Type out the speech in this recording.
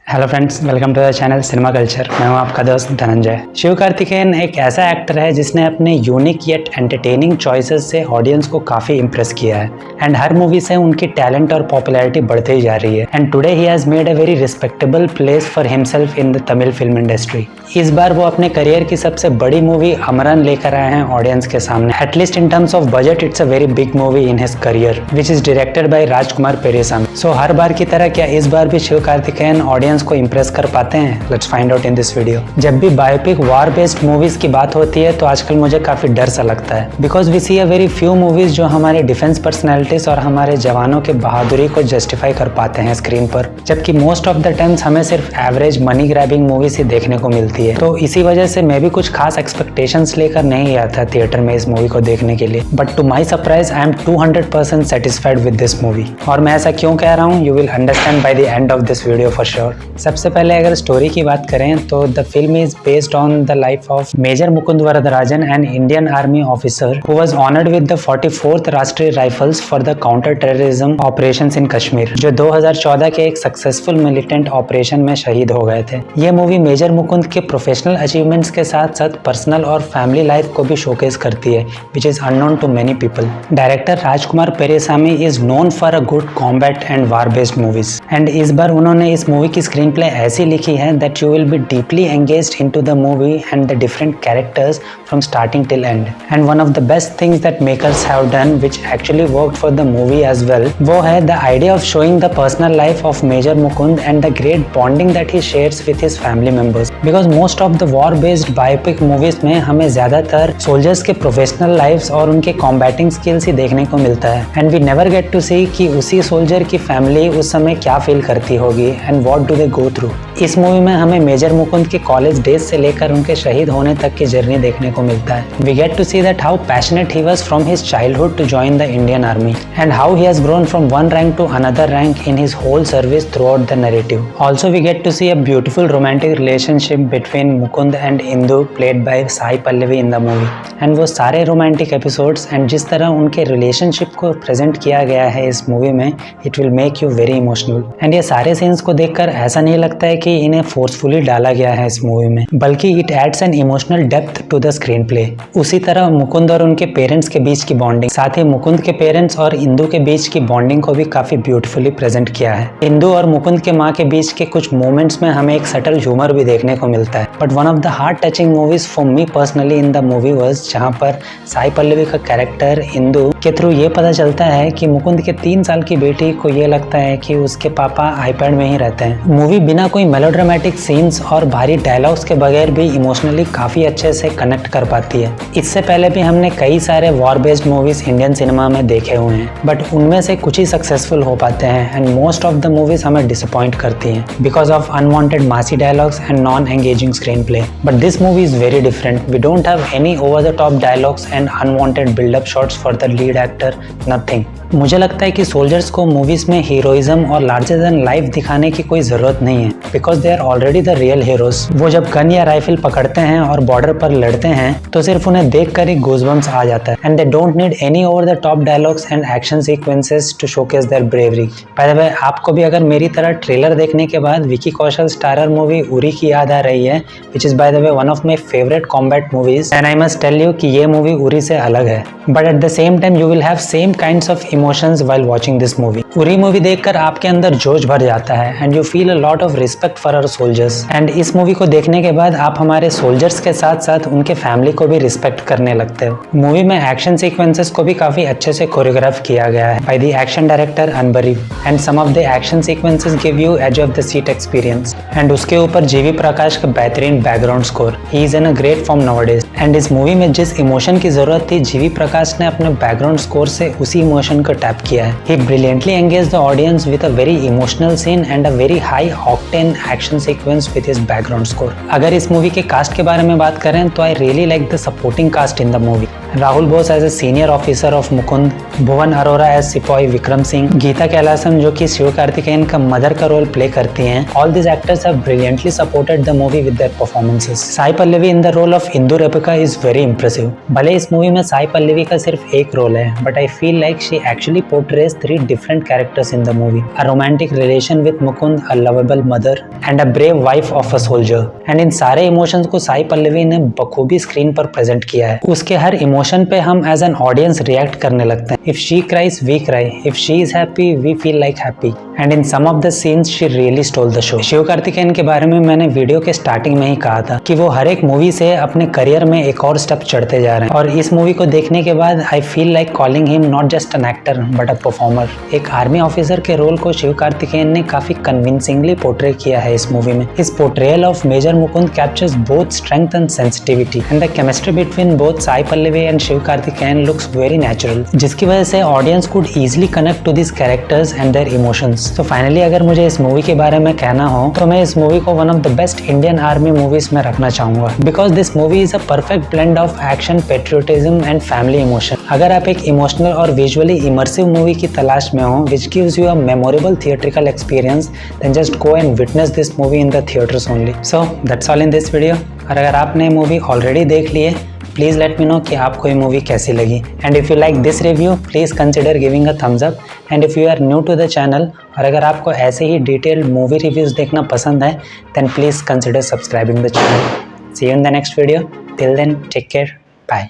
Hello friends, welcome to the channel Cinema Culture. मैं हूं आपका दोस्त धनंजय। शिव कार्तिकेयन एक ऐसा एक्टर है जिसने अपने यूनिक येट एंटरटेनिंग चॉइसेस से ऑडियंस को काफ़ी इम्प्रेस किया है एंड हर मूवी से उनकी टैलेंट और पॉपुलैरिटी बढ़ते ही जा रही है and today he has made a very respectable place for himself in the Tamil film industry. इस बार वो अपने करियर की सबसे बड़ी मूवी अमरन लेकर आए हैं ऑडियंस के सामने। At least in terms of budget it's a very big movie in his career which is directed by Rajkumar Periasamy. So हर बार की तरह क्या इस बार भी शिव कार्तिकेयन ऑडियंस को इम्प्रेस कर पाते हैं? Let's find out in this video. जब भी बायोपिक वॉर बेस्ड मूवीज की बात होती है तो आजकल मुझे काफी डर सा लगता है because we see a very few movies जो हमारे डिफेंस पर्सनैलिटीज और हमारे जवानों के बहादुरी को जस्टिफाई कर पाते हैं स्क्रीन पर, जबकि मोस्ट ऑफ द टाइम्स हमें सिर्फ एवरेज मनी ग्रैबिंग मूवीज ही देखने को मिलती है। तो इसी वजह से मैं भी कुछ खास एक्सपेक्टेशंस लेकर नहीं गया था थिएटर में इस मूवी को देखने के लिए, but to my surprise I am 200% satisfied with this movie. और मैं ऐसा क्यों कह रहा हूँ, you will understand by the end of this video for sure. सबसे पहले अगर स्टोरी की बात करें तो the film is based on the life of Major Mukund Varadarajan, an Indian army officer who was honoured with the 44th Rashtriya Rifles for the counter terrorism operations इन कश्मीर, जो 2014 के एक सक्सेसफुल मिलिटेंट ऑपरेशन में शहीद हो गए थे। ये मूवी मेजर मुकुंद के प्रोफेशनल अचीवमेंट्स के साथ साथ पर्सनल और फैमिली लाइफ को भी शोकेस करती है, which is unknown to many people. Director Rajkumar Periasamy is known for a good combat and war based movies and इस बार उन्होंने इस मूवी की स्क्रीन प्ले ऐसी लिखी है that you will be deeply engaged into the movie and the different characters from starting till end. And one of the best things that makers have done which actually worked for the movie as well, वो है the idea of showing the personal life of Major Mukund and the great bonding that he shares with his family members. Because most of the war based biopic movies में हमें ज़्यादातर soldiers के professional lives और उनके combating skills ही देखने को मिलता है and we never get to see कि उसी soldier की family उस समय क्या feel करती होगी and what do they go through. इस मूवी में हमें मेजर मुकुंद के कॉलेज डेज से लेकर उनके शहीद होने तक की जर्नी देखने को मिलता है। We get to see that how passionate he was from his childhood to join the Indian army and how he has grown from one rank to another rank in his whole service throughout the narrative. Also we get to see a beautiful romantic relationship between Mukund and Indu played by Sai Pallavi in the movie and वो सारे romantic episodes and जिस तरह उनके relationship को present किया गया है इस मूवी में, it will make you very emotional. And ये सारे सीन्स को देखकर ऐसा नहीं लगता है कि इन्हें फोर्सफुली डाला गया है इस मूवी में, बल्कि it adds an emotional depth to the screenplay. उसी तरह मुकुंद और उनके पेरेंट्स के बीच की बॉन्डिंग, साथ ही मुकुंद के पेरेंट्स और इंदु के बीच की बॉन्डिंग को भी काफी ब्यूटीफुली प्रेजेंट किया है। इंदु और मुकुंद के माँ के बीच के कुछ मोमेंट्स में हमें एक सटल ह्यूमर भी देखने को मिलता है। But one of the heart touching movies for me personally in the movie was जहाँ पर साई पल्लवी का कैरेक्टर इंदु के थ्रू ये पता चलता है कि मुकुंद के 3 साल की बेटी को ये लगता है कि उसके पापा आईपैड में ही रहते हैं। मूवी बिना कोई मेलोड्रामेटिक सीन्स और भारी डायलॉग्स के बगैर भी इमोशनली काफी अच्छे से कनेक्ट कर पाती है। इससे पहले भी हमने कई सारे war based movies Indian cinema में देखे हुए हैं, बट उनमें से कुछ ही सक्सेसफुल हो पाते हैं and most of the movies हमें डिसअपॉइंट करती हैं because of unwanted massy dialogues and non engaging screenplay. But this movie is very different. We don't have any over the top dialogues and unwanted buildup shots for the lead actor, nothing. मुझे लगता है कि soldiers को movies में heroism और larger than life दिखाने की कोई जरूरत नहीं है because they are already the real heroes. वो जब गन या राइफल पकड़ते हैं और बॉर्डर पर लड़ते हैं तो सिर्फ उन्हें देखकर ही गूज़बम्स आ जाता है and they don't need any over the top dialogues and action sequences to showcase their bravery. By the way, आपको भी अगर मेरी तरह ट्रेलर देखने के बाद विकी कौशल स्टारर मूवी उरी की याद आ रही है, which is by the way one of my favourite combat movies, and I must tell you कि ये मूवी उरी से अलग है, but at the same time you will have same kinds of emotions while watching this movie. Uri movie देखकर आपके अंदर जोश भर जाता है and you feel a lot of respect for our soldiers and इस मूवी को देखने के बाद आप हमारे सोल्जर्स के साथ साथ उनके फैमिली को भी रिस्पेक्ट करने लगते हो। मूवी में एक्शन सीक्वेंसेस को भी काफी अच्छे से कोरियोग्राफ किया गया है by the action director Anbariv and some of the action sequences give you edge of the seat experience and उसके ऊपर जीवी प्रकाश का बेहतरीन background score. He is in a great form nowadays and इस मूवी में जिस इमोशन की जरूरत थी, जीवी प्रकाश ने अपने बैकग्राउंड स्कोर से उसी इमोशन को टैप किया है। He brilliantly engage the audience with a very emotional scene and a very high octane action sequence with his background score. अगर इस मूवी के कास्ट के बारे में बात करें तो I really like the supporting cast in the movie. Rahul Bose as a senior officer of Mukund, Bhuvan Arora as सिपाही विक्रम सिंह, गीता कैलासम जो कि शिव कार्तिकेयन का मदर का रोल प्ले करती हैं। All this actors have brilliantly supported the movie with their performances. Sai Pallavi in the role of Indu Rebecca is very impressive. भले इस movie में साई पल्लवी का सिर्फ एक रोल है, but I feel like she actually portrays 3 different characters in the movie. A romantic relation with Mukund, a lovable mother and a brave wife of a soldier. And in सारे emotions को साई पल्लवी ने बखूबी screen पर present किया है। उसके हर emotion पे हम एज एन ऑडियंस रिएक्ट करने लगते हैं। If she cries we cry, if she is happy we feel like happy, and in some of the scenes she really stole the show. Sivakarthikeyan के बारे में मैंने वीडियो के स्टार्टिंग में ही कहा था कि वो हर एक मूवी से अपने करियर में एक और स्टेप चढ़ते जा रहे हैं, और इस मूवी को देखने के बाद I feel like calling him not just an actor but a performer. एक आर्मी ऑफिसर के रोल को शिव कार्तिकेयन ने काफी कन्विंसिंगली पोर्ट्रे किया है इस मूवी में। His portrayal of Major Mukund captures both strength and sensitivity, and the chemistry between both Sai Pallavi and Shiv Karthikeyan looks very natural, जिसकी वजह से audience could easily connect to these characters and their emotions. So finally, अगर मुझे इस movie के बारे में कहना हो तो मैं इस मूवी को one of the best Indian Army movies में रखना चाहूँगा, because this movie is a perfect blend of action, patriotism and family emotion. अगर आप एक इमोशनल और विजुअली इमर्सिव मूवी की तलाश में हो which gives you a memorable theatrical experience, then just go and witness this movie in the theaters only. So that's all in this video. और अगर आपने मूवी ऑलरेडी देख ली है, प्लीज़ लेट मी नो कि आपको ये मूवी कैसी लगी। And if you like this review, please consider giving a thumbs up. And if you are new to the channel, और अगर आपको ऐसे ही डिटेल्ड मूवी रिव्यूज़ देखना पसंद है, then please consider subscribing the channel. See you in the next video. Till then, take care, bye.